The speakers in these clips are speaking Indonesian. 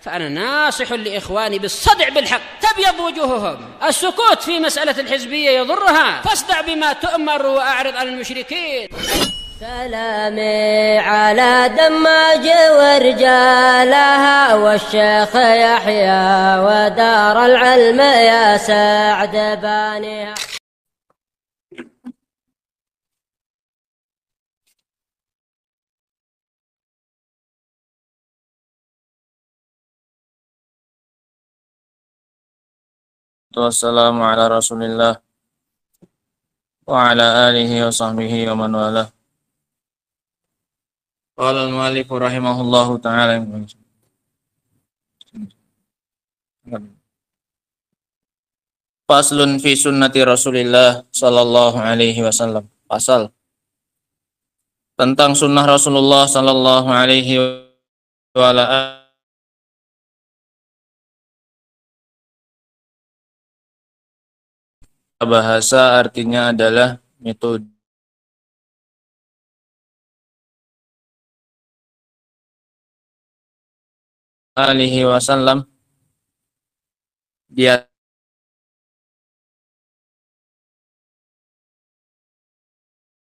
فأنا ناصح لإخواني بالصدع بالحق تبيض وجوههم. السكوت في مسألة الحزبية يضرها، فاصدع بما تؤمر وأعرض عن المشركين. سلامي على دماج ورجالها والشيخ يحيى ودار العلم يا سعد بانيها. Wassalamu ala rasulillah wa ala alihi wa sahbihi wa man wala. Qala al-mu'allif rahimahullahu ta'ala. Faslun fi sunnati Rasulillah sallallahu alaihi wasallam. Pasal tentang sunnah Rasulullah sallallahu alaihi wa ala bahasa artinya adalah metode. Alihi wasallam dia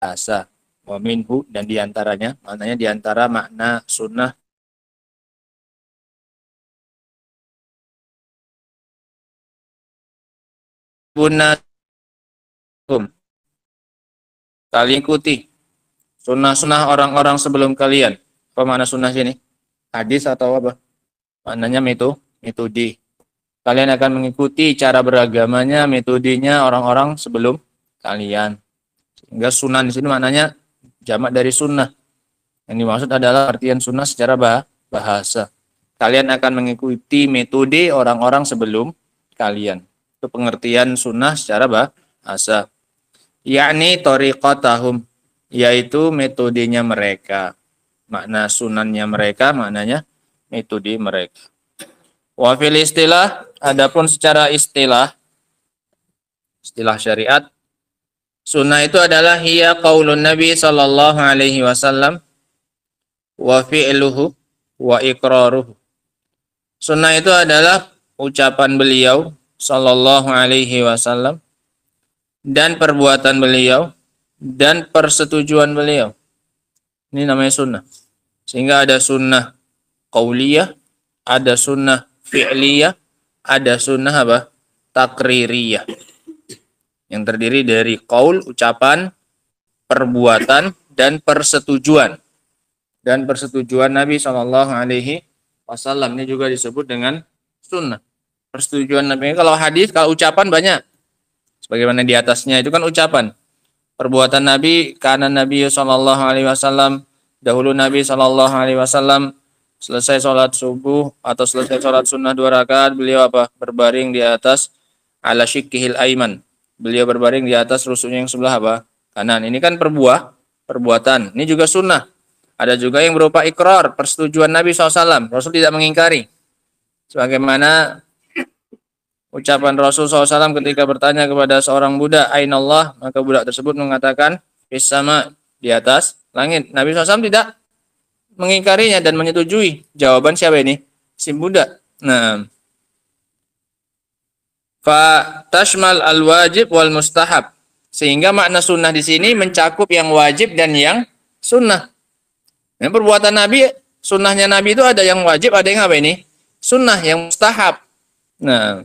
bahasa wa minhu dan diantaranya, maknanya diantara makna sunnah sunnah kalian ikuti sunnah-sunnah orang-orang sebelum kalian. Apa makna sunnah sini? Hadis atau apa? Maknanya metode. Kalian akan mengikuti cara beragamanya, metodenya orang-orang sebelum kalian. Sehingga sunnah di sini maknanya jamak dari sunnah. Yang dimaksud adalah artian sunnah secara bahasa. Kalian akan mengikuti metode orang-orang sebelum kalian. Itu pengertian sunnah secara bahasa. Yakni tariqatahum, yaitu metodenya mereka. Makna sunannya mereka, maknanya metode mereka. Wa fil istilah, adapun secara istilah syariat, sunnah itu adalah hiya qaulun Nabi sallallahu alaihi wasallam wa fi'luhu wa iqraruhu. Sunnah itu adalah ucapan beliau sallallahu alaihi wasallam dan perbuatan beliau dan persetujuan beliau. Ini namanya sunnah. Sehingga ada sunnah qauliyah, ada sunnah fi'liyah, ada sunnah apa? Takririyah. Yang terdiri dari qaul, ucapan, perbuatan, dan persetujuan. Dan persetujuan Nabi sallallahu alaihi wasallam ini juga disebut dengan sunnah. Persetujuan Nabi. Kalau hadis, kalau ucapan banyak. Sebagaimana di atasnya itu kan ucapan. Perbuatan Nabi, karena Nabi sallallahu alaihi wasallam, dahulu Nabi sallallahu alaihi wasallam selesai sholat subuh atau selesai sholat sunnah 2 rakaat, beliau apa? Berbaring di atas ala syikkihil aiman. Beliau berbaring di atas rusuknya yang sebelah apa? Kanan. Ini kan perbuatan. Ini juga sunnah. Ada juga yang berupa ikrar, persetujuan Nabi SAW. Rasul tidak mengingkari. Sebagaimana ucapan Rasul SAW ketika bertanya kepada seorang budak, Ainallah, maka budak tersebut mengatakan, fis sama, di atas langit. Nabi SAW tidak mengingkarinya dan menyetujui. Jawaban siapa ini? Si budak. Nah, fa tashmal al-wajib wal mustahab. Sehingga makna sunnah di sini mencakup yang wajib dan yang sunnah. Nah, perbuatan Nabi, sunnahnya Nabi itu ada yang wajib, ada yang apa ini? Sunnah, yang mustahab. Nah,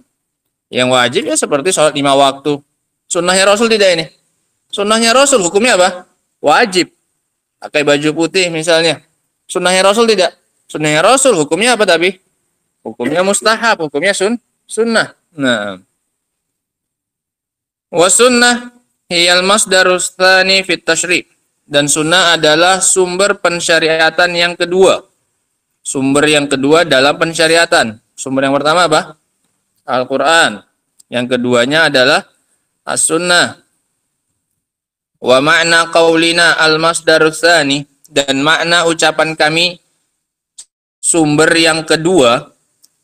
yang wajib ya seperti sholat 5 waktu. Sunnahnya Rasul tidak ini. Sunnahnya Rasul hukumnya apa? Wajib. Pakai baju putih misalnya. Sunnahnya Rasul tidak. Sunnahnya Rasul hukumnya apa tapi? Hukumnya mustahab, hukumnya sunnah. Nah. Wa sunnah hiyal masdarus tsani fit tasyri'. Dan sunnah adalah sumber pensyariatan yang kedua. Sumber yang kedua dalam pensyariatan. Sumber yang pertama apa? Al-Quran. Yang keduanya adalah As-Sunnah. Wa makna qaulina al-masdarus tsani, dan makna ucapan kami sumber yang kedua,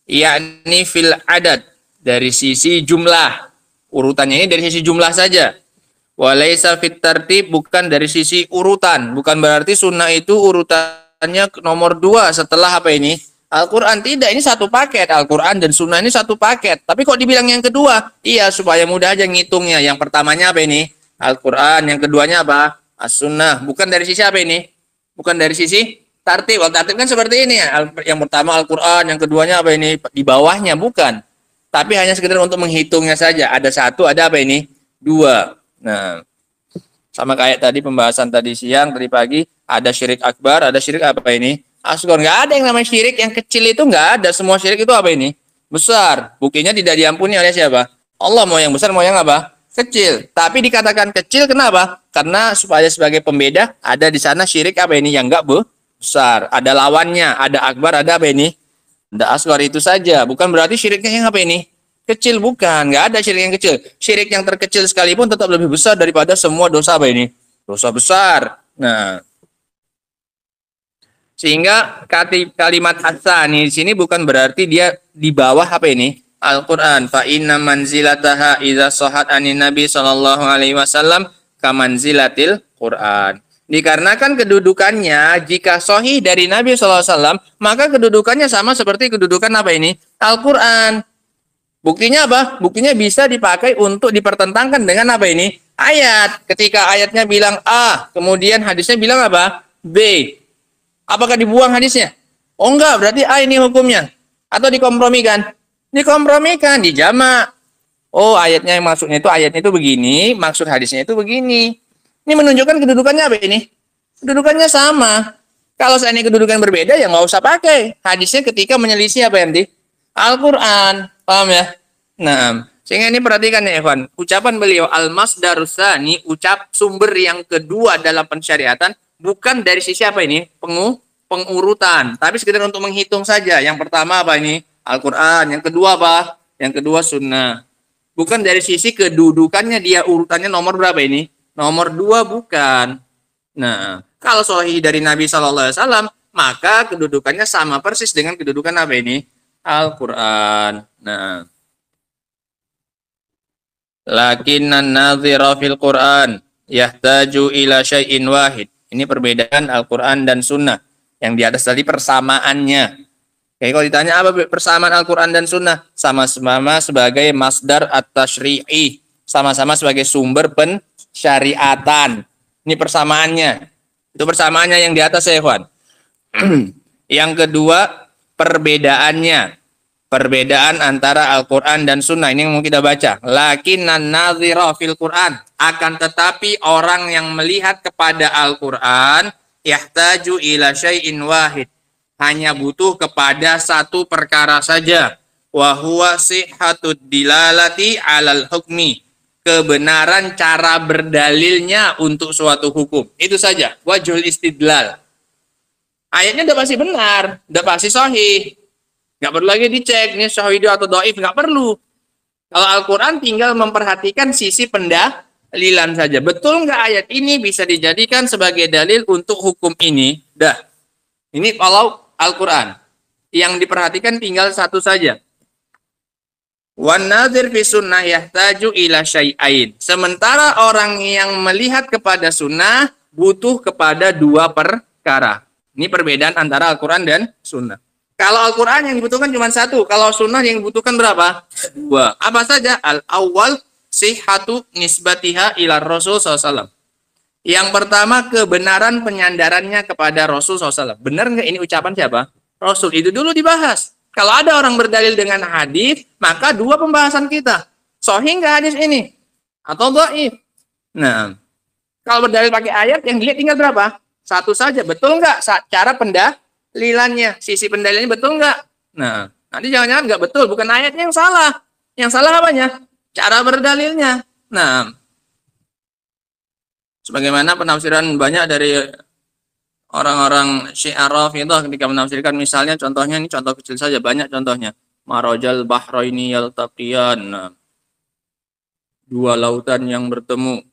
yakni fil adad, dari sisi jumlah. Urutannya ini dari sisi jumlah saja. Wa laisa fit tartib, bukan dari sisi urutan. Bukan berarti sunnah itu urutannya nomor 2 setelah apa ini? Al-Quran tidak, ini satu paket. Al-Quran dan sunnah ini satu paket. Tapi kok dibilang yang kedua? Iya, supaya mudah aja ngitungnya. Yang pertamanya apa ini? Al-Quran. Yang keduanya apa? As-sunnah. Bukan dari sisi apa ini? Bukan dari sisi tartib. Tartib kan seperti ini ya. Yang pertama Al-Quran, yang keduanya apa ini? Di bawahnya, bukan. Tapi hanya sekedar untuk menghitungnya saja. Ada satu, ada apa ini? Dua. Nah, sama kayak tadi pembahasan tadi siang, tadi pagi. Ada syirik akbar, ada syirik apa ini? Asghar. Nggak ada yang namanya syirik yang kecil, itu nggak ada. Semua syirik itu apa ini? Besar. Buktinya tidak diampuni oleh siapa? Allah. Mau yang besar, mau yang apa? Kecil. Tapi dikatakan kecil kenapa? Karena supaya sebagai pembeda ada di sana syirik apa ini yang nggak besar. Ada lawannya, ada akbar, ada apa ini? Ada asghar, itu saja. Bukan berarti syiriknya yang apa ini? Kecil, bukan. Nggak ada syirik yang kecil. Syirik yang terkecil sekalipun tetap lebih besar daripada semua dosa apa ini? Dosa besar. Nah, sehingga kalimat as-sani di sini bukan berarti dia di bawah apa ini? Al-Qur'an. Fa inna manzilataha idza shahat anin nabi sallallahu alaihi wasallam kamanzilatil Qur'an. Dikarenakan kedudukannya jika sahih dari Nabi sallallahu alaihi wasallam, maka kedudukannya sama seperti kedudukan apa ini? Al-Qur'an. Buktinya apa? Buktinya bisa dipakai untuk dipertentangkan dengan apa ini? Ayat. Ketika ayatnya bilang A, kemudian hadisnya bilang apa? B. Apakah dibuang hadisnya? Oh enggak, berarti A ini hukumnya. Atau dikompromikan? Dikompromikan, dijamak. Oh, ayatnya yang maksudnya itu begini, maksud hadisnya itu begini. Ini menunjukkan kedudukannya apa ini? Kedudukannya sama. Kalau seandainya kedudukan berbeda, ya nggak usah pakai. Hadisnya ketika menyelisih apa yang di Al-Quran. Paham ya? Nah, sehingga ini perhatikan ya Evan. Ucapan beliau, al-masdarus tsani, sumber yang kedua dalam pensyariatan, bukan dari sisi apa ini? Pengurutan. Tapi sekedar untuk menghitung saja. Yang pertama apa ini? Al-Quran. Yang kedua apa? Yang kedua sunnah. Bukan dari sisi kedudukannya dia urutannya nomor berapa ini? Nomor 2, bukan. Nah, kalau sahih dari Nabi SAW, maka kedudukannya sama persis dengan kedudukan apa ini? Al-Quran. Nah, lakinnan nadhira fil Quran yahtaju ila syai'in wahid. Ini perbedaan Al-Quran dan Sunnah. Yang di atas tadi persamaannya. Oke, kalau ditanya apa persamaan Al-Quran dan Sunnah? Sama-sama sebagai masdar at-tashri'i. Sama-sama sebagai sumber pensyariatan. Ini persamaannya. Itu persamaannya yang di atas ya, Ikhwan. Yang kedua, perbedaannya. Perbedaan antara Al-Quran dan Sunnah. Ini yang mau kita baca. Lakinnan nadhira fil Quran. Akan tetapi orang yang melihat kepada Al-Quran yahtaju ila syai'in wahid. Hanya butuh kepada satu perkara saja. Wa huwa sihhatud dilalati alal hukmi. Kebenaran cara berdalilnya untuk suatu hukum. Itu saja. Wajhul istidlal. Ayatnya udah pasti benar. Udah pasti sahih. Nggak perlu lagi dicek. Ini sahih atau dhaif. Nggak perlu. Kalau Al-Quran tinggal memperhatikan sisi pendalilan saja. Betul nggak ayat ini bisa dijadikan sebagai dalil untuk hukum ini? Dah. Ini kalau Al-Quran. Yang diperhatikan tinggal satu saja. Wan nadhir fi sunnah yahtaju ila syai'ain. Sementara orang yang melihat kepada sunnah butuh kepada dua perkara. Ini perbedaan antara Al-Quran dan sunnah. Kalau Al-Quran yang dibutuhkan cuma satu. Kalau sunnah yang dibutuhkan berapa? Dua. Apa saja? Al-awwal sihhatu nisbatiha ila Rasul SAW. Yang pertama, kebenaran penyandarannya kepada Rasul SAW. Benar nggak ini ucapan siapa? Rasul. Itu dulu dibahas. Kalau ada orang berdalil dengan hadis, maka dua pembahasan kita. Sahih nggak hadis ini? Atau dhaif? Nah, kalau berdalil pakai ayat, yang dilihat tinggal berapa? Satu saja. Betul nggak cara pendalilannya? Sisi pendalilannya betul nggak? Nah, nanti jangan-jangan nggak betul. Bukan ayatnya yang salah. Yang salah apanya? Cara berdalilnya. Nah, sebagaimana penafsiran banyak dari orang-orang Syiah Rafidhah ketika menafsirkan, misalnya contohnya ini contoh kecil saja, banyak contohnya. Marajal bahraini yaltaqiyan. Nah, dua lautan yang bertemu.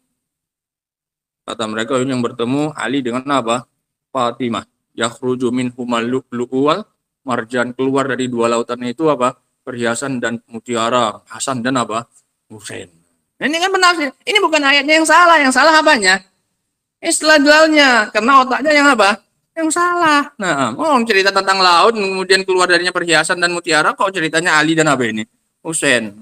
Kata mereka ini yang bertemu Ali dengan apa? Fatimah. Yakhruju minhumal lu'lu'u wal marjan. Keluar dari dua lautan itu apa? Perhiasan dan mutiara. Hasan dan apa? Husain. Ini kan penafsir. Ini bukan ayatnya yang salah. Yang salah apanya? Istidlalnya. Karena otaknya yang apa? Yang salah. Nah, cerita tentang laut, kemudian keluar darinya perhiasan dan mutiara, kok ceritanya Ali dan apa ini? Husain.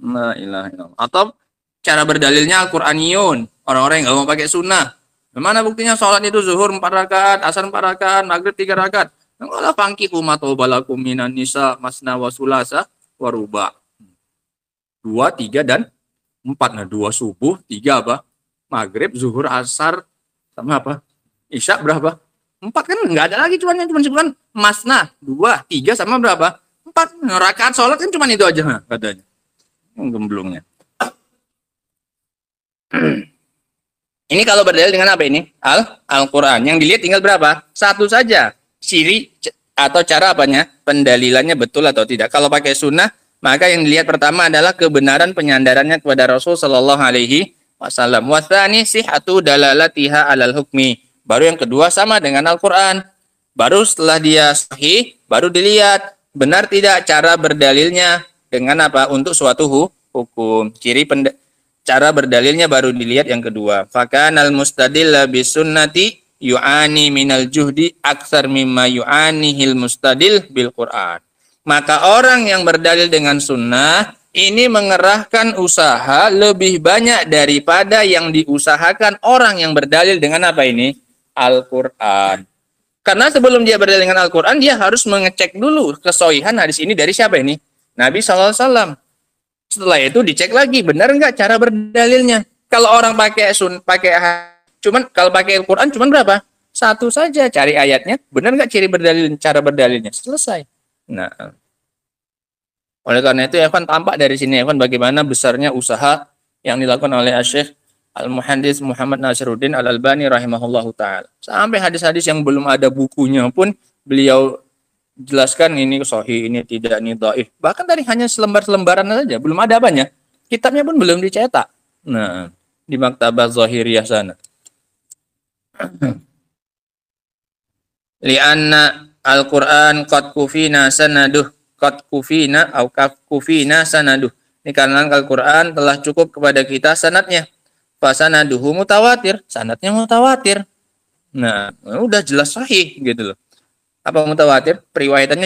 La ilaha illallah. Atau cara berdalilnya Al-Qur'aniyun. Orang-orang yang nggak mau pakai sunnah. Mana buktinya sholat itu zuhur 4 rakaat, asar 4 rakaat, maghrib 3 rakaat. Enggak fangkihu ma tawbalakum minan nisa masna wa sulasa wa ruba. 2, 3 dan 4. Nah, 2 subuh, 3 apa? Maghrib, zuhur, asar sama apa? Isya berapa? 4 kan enggak ada lagi cuma sebutan masna 2, 3 sama berapa? 4. Nah, rakaat sholat kan cuma itu aja nah, katanya. Gemblungnya. Ini kalau berdalil dengan apa ini? Al-Quran. Yang dilihat tinggal berapa? Satu saja. Ciri atau cara apanya? Pendalilannya betul atau tidak. Kalau pakai sunnah, maka yang dilihat pertama adalah kebenaran penyandarannya kepada Rasul Sallallahu Alaihi Wasallam. Wathani sihatu dalalatiha alal hukmi. Baru yang kedua sama dengan Al-Quran. Baru setelah dia sahih, baru dilihat benar tidak cara berdalilnya dengan apa? Untuk suatu hukum. Cara berdalilnya baru dilihat yang kedua. Fakanal mustadilla bisunnati yu'ani minal juhdi aksar mimma yu'anihil mustadil bil Qur'an. Maka orang yang berdalil dengan sunnah ini mengerahkan usaha lebih banyak daripada yang diusahakan orang yang berdalil dengan apa ini? Al-Qur'an. Karena sebelum dia berdalil dengan Al-Qur'an, dia harus mengecek dulu kesohihan hadis ini dari siapa ini? Nabi SAW. Setelah itu dicek lagi benar nggak cara berdalilnya. Kalau orang pakai cuman kalau pakai Al-Quran cuman berapa? Satu saja, cari ayatnya, benar nggak cara berdalilnya, selesai. Nah, oleh karena itu ya kan tampak dari sini ya kan bagaimana besarnya usaha yang dilakukan oleh Syekh Al-Muhandis Muhammad Nasiruddin Al-Albani rahimahullahu taala. Sampai hadis-hadis yang belum ada bukunya pun beliau jelaskan ini sahih, ini tidak, ini dhaif. Bahkan dari hanya selembar-selembaran saja, belum ada apanya. Kitabnya pun belum dicetak. Nah, di Maktabah Zahiriyah sana. Lianna Al-Qur'an qad kufina sanaduh, qad kufina au kufina sanaduh. Ini karena Al-Qur'an telah cukup kepada kita sanadnya. Fa sanaduhu mutawatir, sanadnya mutawatir. Nah, udah jelas sahih gitu loh. Apa mutawatir?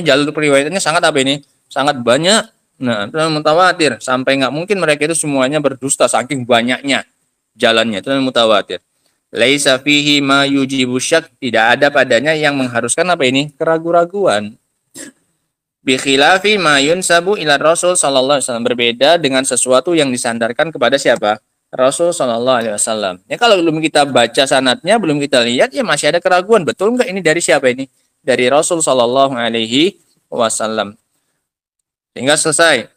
Jalur periwayatannya sangat apa ini? Sangat banyak. Nah, itu mutawatir. Sampai nggak mungkin mereka itu semuanya berdusta saking banyaknya jalannya. Itu mutawatir. Laisa fihi ma yujibu syak. Tidak ada padanya yang mengharuskan apa ini? Keraguan-raguan. Bi khilafi ma yunsabu ila Rasul sallallahu alaihi wasallam. Berbeda dengan sesuatu yang disandarkan kepada siapa? Rasul sallallahu alaihi wasallam. Ya kalau belum kita baca sanadnya, belum kita lihat ya masih ada keraguan. Betul nggak ini dari siapa ini? Dari Rasul Sallallahu Alaihi Wasallam. Sehingga selesai.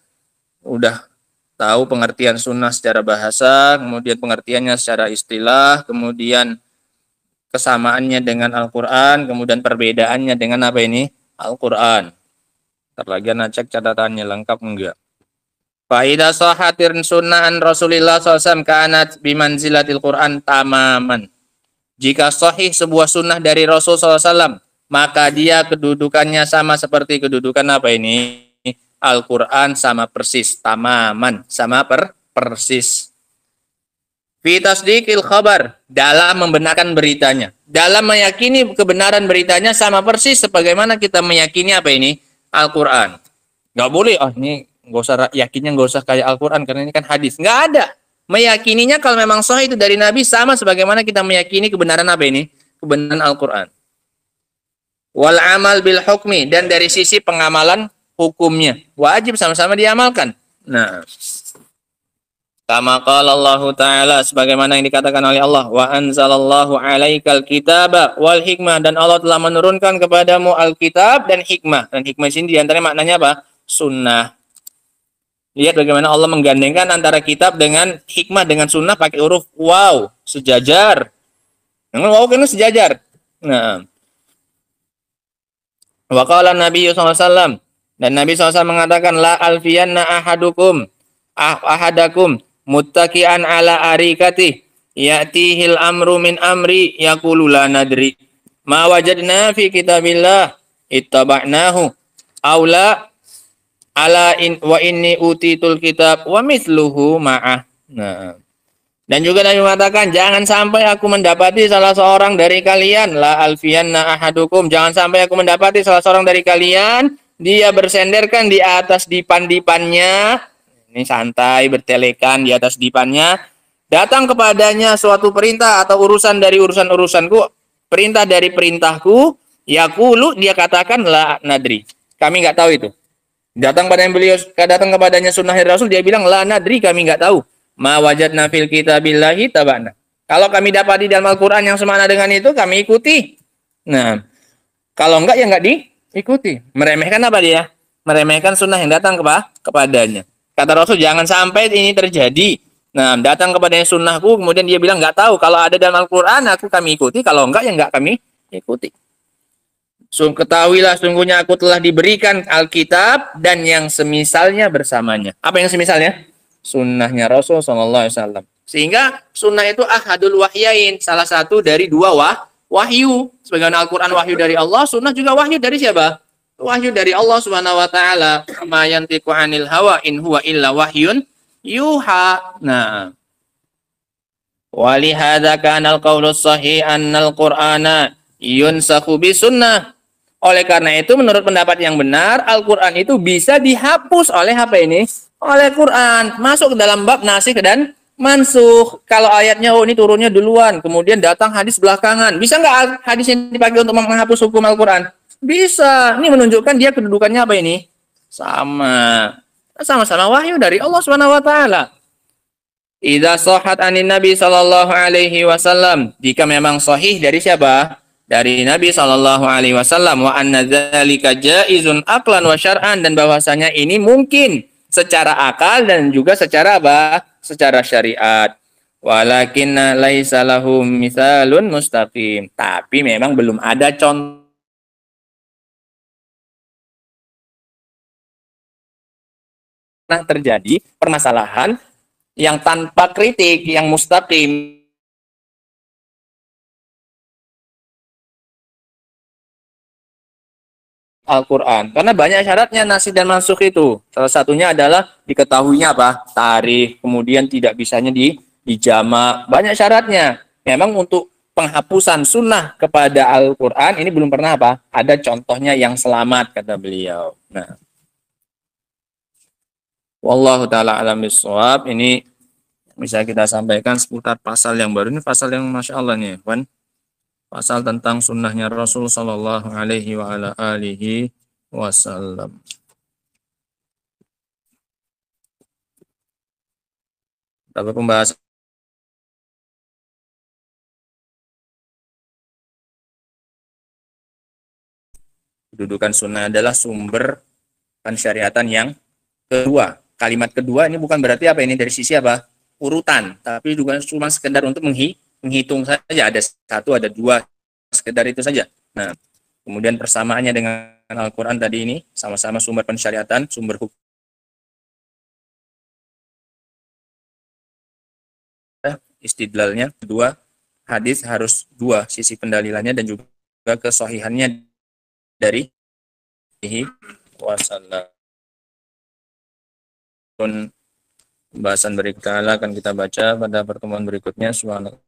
Udah tahu pengertian sunnah secara bahasa, kemudian pengertiannya secara istilah, kemudian kesamaannya dengan Al-Quran, kemudian perbedaannya dengan apa ini? Al-Quran. Ntar lagi cek catatannya lengkap enggak. Faidah sahatir sunnahan Rasulullah SAW kanat bimanzilatil Quran tamaman. Jika sahih sebuah sunnah dari Rasul SAW, maka dia kedudukannya sama seperti kedudukan apa ini? Al-Quran sama persis. Tamaman. Sama persis. Fi tasdiqil khabar. Dalam membenarkan beritanya. Dalam meyakini kebenaran beritanya sama persis sebagaimana kita meyakini apa ini? Al-Quran. Nggak boleh. Ini nggak usah yakinnya nggak usah kayak Al-Quran karena ini kan hadis. Nggak ada. Meyakininya kalau memang sahih itu dari Nabi sama sebagaimana kita meyakini kebenaran apa ini? Kebenaran Al-Quran. Wal amal bil hukmi, dan dari sisi pengamalan hukumnya wajib sama-sama diamalkan. Nah, kama qala Allah Ta'ala, sebagaimana yang dikatakan oleh Allah, wa anzalallahu alaikal kitaba wal hikmah, dan Allah telah menurunkan kepadamu Alkitab dan hikmah. Dan hikmah sini diantaranya maknanya apa? Sunnah. Lihat bagaimana Allah menggandengkan antara kitab dengan hikmah dengan sunnah pakai huruf waw, sejajar. Dengan waw kan sejajar. Nah, wa qala Nabi SAW, dan Nabi SAW mengatakan la alfiyanna ahadakum muttaqian ala arikati ya'tihil amru min amri yaqulu la nadri ma wajadna fi kitabillah ittaba'nahu aula ala in wa inni utitul kitab wa mithluhu ma'ah. Nah, Dan juga Nabi mengatakan, jangan sampai aku mendapati salah seorang dari kalian, la alfiyanna ahadukum, jangan sampai aku mendapati salah seorang dari kalian, dia bersenderkan di atas dipan-dipannya, ini santai, bertelekan di atas dipannya, datang kepadanya suatu perintah atau urusan dari urusan-urusanku, perintah dari perintahku, yaqulu, dia katakan, la nadri, kami nggak tahu itu. Datang kepadanya sunnah Rasul, dia bilang, la nadri, kami nggak tahu. Ma wajadna fil kitabillahi tabana. Kalau kami dapati dalam Al-Quran yang semakna dengan itu, kami ikuti. Nah, kalau enggak, ya enggak diikuti. Meremehkan apa dia? Meremehkan sunnah yang datang kepadanya. Kata Rasul, jangan sampai ini terjadi. Nah, datang kepadanya sunnahku, kemudian dia bilang, enggak tahu. Kalau ada dalam Al-Quran, kami ikuti. Kalau enggak, ya enggak kami ikuti. Ketahuilah, sungguhnya aku telah diberikan Alkitab dan yang semisalnya bersamanya. Apa yang semisalnya? Sunnahnya Rasul SAW. Sehingga sunnah itu ahadul wahyain, salah satu dari dua wahyu. Sebagaimana Al-Quran wahyu dari Allah, sunnah juga wahyu dari siapa? Wahyu dari Allah Subhanahu wa taala. Ma yantiqu 'anil hawa in huwa illa wahyun yuha. Nah, walihada kana al-qaulu sahih annal Qur'ana yunsakhu bisunnah. Oleh karena itu, menurut pendapat yang benar, Al-Quran itu bisa dihapus oleh apa ini? Oleh Quran. Masuk ke dalam bab nasikh dan mansukh. Kalau ayatnya, oh ini turunnya duluan, kemudian datang hadis belakangan. Bisa nggak hadis yang dipakai untuk menghapus hukum Al-Quran? Bisa. Ini menunjukkan dia kedudukannya apa ini? Sama. Sama-sama wahyu dari Allah Subhanahu wa taala. Idza shahhat anin Nabi sallallahu alaihi wasallam. Jika memang sahih dari siapa? Dari Nabi sallallahu alaihi wasallam, wa anna dzalika jaizun aqlan wa syar'an, dan bahwasanya ini mungkin secara akal dan juga secara apa? Secara syariat. Walakinna laisa lahum mithalun mustaqim. Tapi memang belum ada contoh terjadi permasalahan yang tanpa kritik, yang mustaqim. Al-Quran. Karena banyak syaratnya nasikh dan mansukh itu. Salah satunya adalah diketahuinya apa? Tarikh, kemudian tidak bisanya dijama. Banyak syaratnya. Memang untuk penghapusan sunnah kepada Al-Quran ini belum pernah apa? Ada contohnya yang selamat, kata beliau. Nah, wallahu ta'ala alam bissawab. Ini bisa kita sampaikan seputar pasal yang baru. Ini pasal yang Masya Allah nih, Wan. Pasal tentang sunnahnya Rasul Sallallahu Alaihi wa ala alihi Wasallam. Dapat pembahasan kedudukan sunnah adalah sumber pensyariatan yang kedua. Kalimat kedua ini bukan berarti apa ini dari sisi apa? Urutan, tapi juga cuma sekedar untuk menghitung saja, ada satu, ada dua, sekedar itu saja. Nah, kemudian persamaannya dengan Al-Quran tadi ini, sama-sama sumber pensyariatan, sumber hukum. Istidlalnya, dua, hadis harus dua, sisi pendalilannya dan juga kesahihannya dari wasallam. Pembahasan berikutnya akan kita baca pada pertemuan berikutnya. Subhanallah.